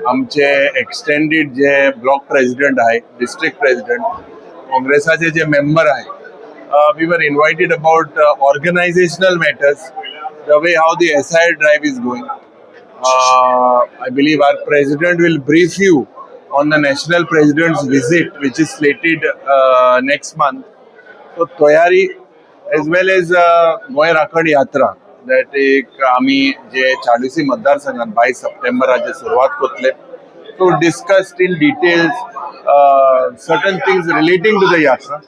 आमचे एक्सटेंडेड जे block president आहे, डिस्ट्रिक्ट प्रेसिडेंट, काँग्रेसाचे जे मेंबर आहे, we were invited about organizational matters, the way how the SI drive is going. I believe our president will brief you on the national president's visit, which is slated next month. So तयारी as well as गोय राखण यात्रा that एक आम्ही जे 40 मतदारसंघात 22 सप्टेंबराचे सुरुवात करतले. To discuss in details certain things relating to the yatra.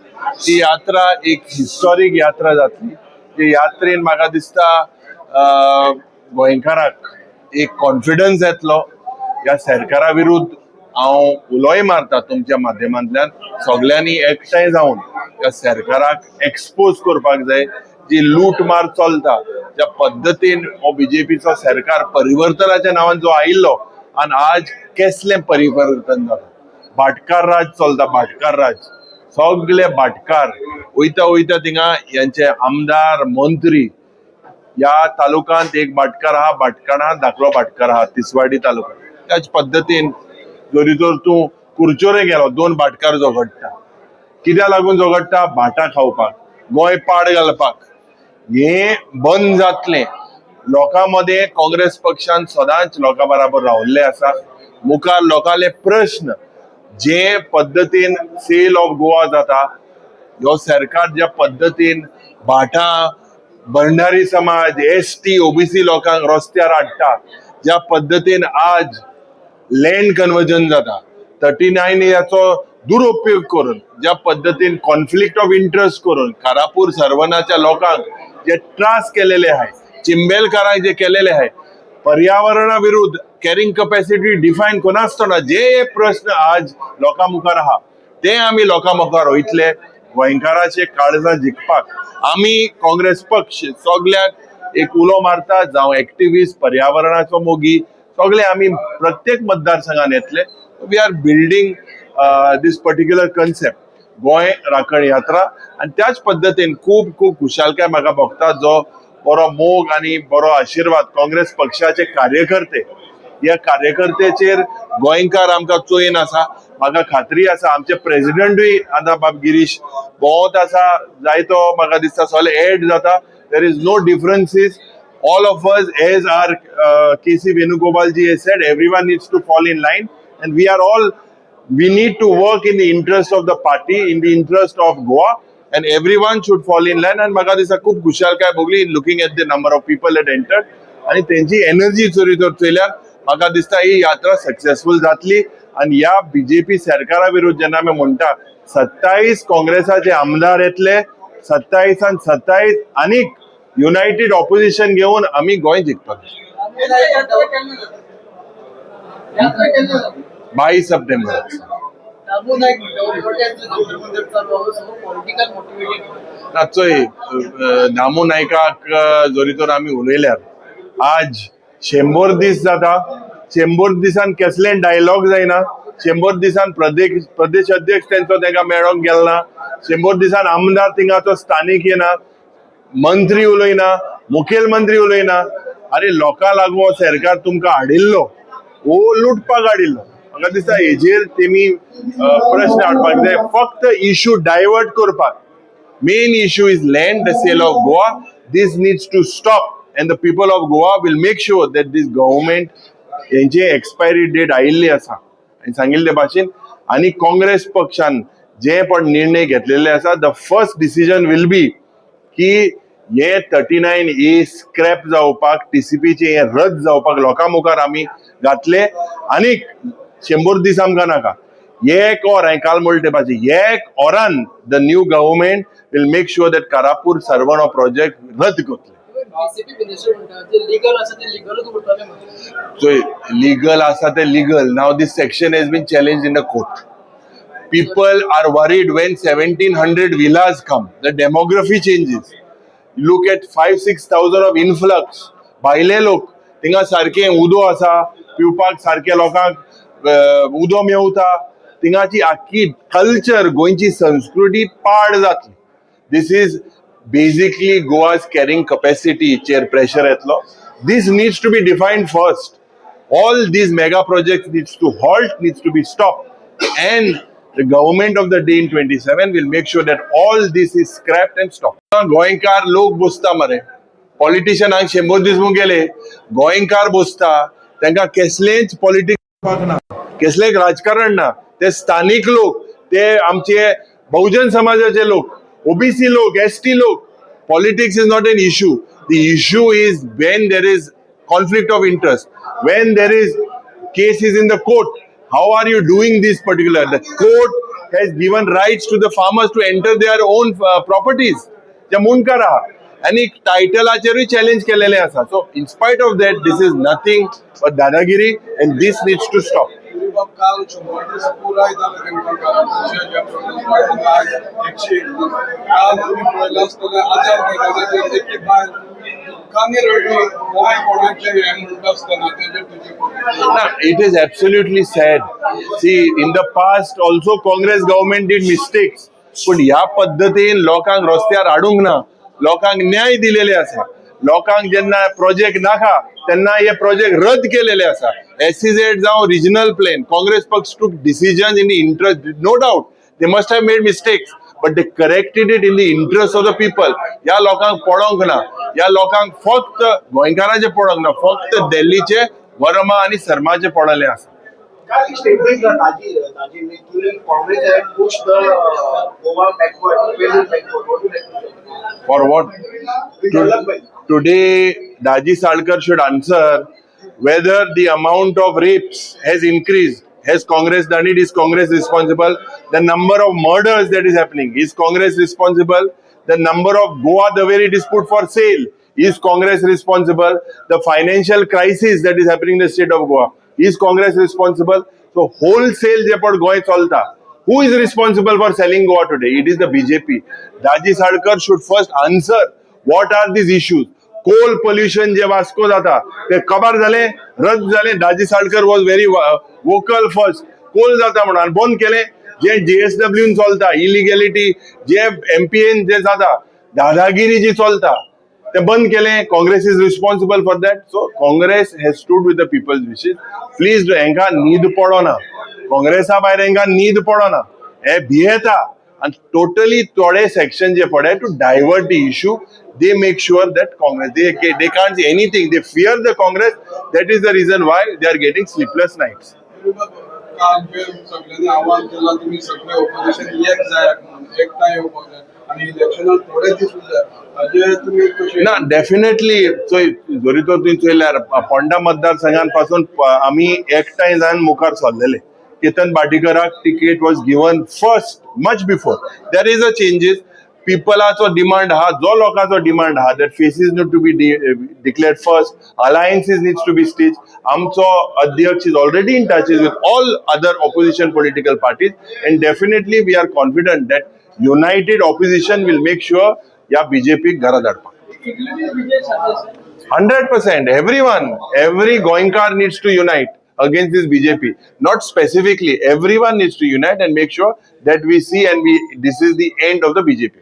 ती यात्रा एक हिस्टॉरिक यात्रा जातली. ती यात्रेन म्हाका दिसता गोंयकाराक एक कॉन्फिडन्स येतलो. ह्या सरकारा विरुद्ध हांव उलोय मारता तुमच्या माध्यमांतल्यान. सगळ्यांनी एकठांय जावन ह्या सरकाराक एक्सपोज करपाक जाय. जी लूट मार चलता ज्या पद्दतीन हो बीजेपीचो सरकार परिवर्तनाच्या नांवान जो आयिल्लो आणि आज कसलें परिवर्तन जाता. भाटकार राज चलता, भाटकार राज. सगळे भाटकार वयता वयता थिंगा यांचे आमदार मंत्री. ह्या तालुक्यांत एक भाटकार आहा, भाटकारांत धाकलो भाटकार आहा, तिसवाडी तालुका. त्याच पद्दतीन जरी तर तूं कुर्चोरे गेलो 2 भाटकार झगडटा. कित्या लागून झगडटा? भाटां खावपाक, गोंय पाड घालपाक. हे बंद जातले. लोकांमध्ये काँग्रेस पक्षान सदांच लोकां बरोबर रावल्ले आसा. मुखार लोकांले प्रश्न जे पद्दतीन सेल ऑफ गोवा जाता, ह्यो सरकार ज्या पद्दतीन भाटां, भंडारी समाज, ST, OBC लोकांक रस्त्यार हाडटा, ज्या पद्दतीन आज लँड कन्वर्जन जाता, 39 याचो दुरुपयोग करून, ज्या पद्दतीन कॉन्फ्लिक्ट ऑफ इंटरेस्ट करून कारापूर सर्वनाच्या लोकांक जे त्रास केलेले आहे, चिंबेलकारांक जे केलेले आहे, पर्यावरणा विरुद्ध कॅरिंग कॅपॅसिटी डिफायन कोणासतना जे प्रश्न आज लोकां मुखार आहा ते आम्ही लोकां मुखार वयतले. गोंयकाराचे काळजां जिखपाक आम्ही काँग्रेस पक्ष सगळ्याक एक उलो मारता. जावं एक्टिव्हिस्ट, पर्यावरणाचो मोगी, सगळे आम्ही प्रत्येक मतदारसंघात येतले. We are building this particular concept Goem राखण यात्रा. आणि त्याच पद्दतीन खूब खूब खुशालकाय म्हाका भोगता. जो बरो मोग आणि बरो आशीर्वाद काँग्रेस पक्षाचे कार्यकर्ते, या कार्यकर्त्याचेर गोंयकार आमकां चोयन आसा. म्हाका खात्री आसा आमचे प्रेसिडेंटूय आतां बाब गिरीश भोंवत आसा. जायतो म्हाका दिसता सगळे एड जाता. There is no differences. All of us, as our KC Venugopal ji has said, everyone needs to fall in line, and we need to work in the interest of the party, in the interest of Goa, and everyone should fall in line. And म्हाका दिसता खूब खुशालकाय भोगली looking at the number of people that entered, आणि त्यांची energy चोरी तर चयल्यार म्हाका दिसता ही यात्रा सक्सेसफुल जातली. आणि या बीजेपी सरकारा विरुद्ध जेन्ना आमी म्हणटा 27 काँग्रेसाचे आमदार येतले, 27 आणि 27 आनीक युनायटेड ऑपोजिशन घेऊन आम्ही गोंय जिखपाक. 22 सप्टेंबर. चोय दामू नायकाक जरी तर आमी उलयल्यार आज 100 दीस जाता. 100 दिसान कसले डायलॉग जायना. 100 दिसान प्रदेश अध्यक्ष तेंचो तेका मेळोंक गेलना. 100 दिसान आमदार थिंगाचो स्थानीक येना, मंत्री उलयना, मुखेलमंत्री उलयना. अरे लोकां लागून सरकार तुमकां हाडिल्लो, वो लुटपाक हाडिल्लो. म्हाका दिसता हेजेर तेमी प्रश्न हाडपाक जाय. फक्त इश्यू डायवर्ट करपाक. Main issue is land, the sale of Goa. This needs to stop and the people of Goa will make sure that this government हेंची एक्सपायरी डेट आयिल्ली आसा. हांवें सांगिल्ले भाशेन आनी काँग्रेस पक्षान जे पण निर्णय घेतलेले आसा, the first decision will be की हे 39A स्क्रॅप जावपाक, TCPचे हे रद्द जावपाक लोकां मुखार आमी घातले. आनीक 100 दीस आमकां नाका. एक ऑर हांवें काल म्हणले ते भाशेन एक ऑरान the new government will make sure that Karapur Sarvan हो प्रोजेक्ट रद्द करतले. लीगल आसा ते legal. Now this section has been challenged in the court. People are worried when 1700 villas come. The demography changes. Look at 5,000-6,000 of influx. भायले लोक थिंगा सारखे उदो आसा, पिवपाक सारखे लोकांक उदो मेवता. थिंगाची आख्खी कल्चर, गोंयची संस्कृती पाड जातली. This is basically Goa's carrying capacity चेर प्रेशर येतलो. This needs to be defined first. All these mega projects needs to halt, needs to be stopped, and the government of the day in 27 will make sure that all this is scrapped and stopped. गोंयकार लोक बसता मरे, पॉलिटिशियनांक 100 दीस मुगेले, गोंयकार बसता, तांकां कसलेंच politics ना, कसलेंच राजकारण ना, ते स्थानिक लोक, ते आमचे बहुजन समाजाचे लोक, ओबीसी लोक, एसटी लोक. Politics is not an issue. The issue is when there is conflict of interest, when there is cases in the court. How are you doing this particular? The court has given rights to the farmers to enter their own properties. ते म्हूण करा. आनी टायटलाचेरूय challenge केलेले आसा. So in spite of that, this is nothing but दादागिरी, and this needs to stop. काल 100 दीस पुराय जाले तांकां काल ज्या प्रोटेस्ट काल तुम्ही पळयला आसतलें आजार मैदानाचेर एक बायल कांगेर रडली गोंय कोणाचें हें म्हणटा आसतना तेजेर तुजी No, it is absolutely sad. See, in the past also Congress government did mistakes. पण ह्या पद्धतीन लोकांक रस्त्यार हाडूंक ना, लोकांक न्याय दिलेले आसा. लोकांक जेन्ना प्रोजेक्ट नाका तेन्ना हे प्रोजेक्ट रद्द केलेले आसा. SEZ जावं रिजनल प्लॅन, काँग्रेस पक्ष took decisions in the interest, no doubt they must have made mistakes, but they corrected it in the interest of the people. ह्या लोकांक पडोंक ना, ह्या लोकांक फक्त गोंयकारांचे पडोंक ना, फक्त दिल्लीचे वर्मा आणि शर्माचे पडले आसा. Statement that Rajiv made, Congress had pushed the Goa backward, very backward. What do you like to say? For what? Development. Today, Daji Salkar should answer whether the amount of rapes has increased. Has Congress done it? Is Congress responsible? The number of murders that is happening, is Congress responsible? The number of Goa Daveri dispute for sale, is Congress responsible? The financial crisis that is happening in the state of Goa, is Congress responsible? So wholesale जेपट गोय चलता, who is responsible for selling Goa today? It is the BJP. Daji Salkar should first answer what are these issues. Coal pollution जे वास्को जाता ते कबार झाले, रद्द झाले. Daji Salkar was very vocal first. कोल जाता म्हणून बंद केले. जे JSW चलता इलिगॅलिटी, जे MPN जे जाता दादागिरी जी चलता ते बंद केले. Congress is responsible for that. So Congress has stood with the people's wishes. Please हेंका न्हीद पडोना, काँग्रेसा भायर हेंका न्हीद पडोना, हे भियेता. And totally थोडे section जे पडे to divert the issue, they make sure that Congress, they can't see anything. They fear the Congress. That is the reason why they are getting sleepless nights. काल सगळ्यांनी आवाज केला तुम्ही सगळे ऑपोजिशन एक जाय म्हणून एकठांय येवपाक जाय आणि इलेक्शनाक थोडे दीस उरले हाजे तुम्ही कशे ना डेफिनेटली. जरी तो तुम्ही चोयल्यार फोंडा मतदारसंघांपासून आम्ही एकठांय जावन मुखार सरलेले. Ketan Bhatikarak ticket was given first, much before. There is a changes. People's demand ha, जो लोकांचो demand ha, that faces need to be declared first. Alliances needs to be staged. Amcho Adhyaksh is already in touch with all other opposition political parties, and definitely we are confident that united opposition will make sure ya BJP घरा धाडपाक. 100%. Everyone, every Goinkar needs to unite against this BJP. Not specifically, everyone needs to unite and make sure that we see and this is the end of the BJP.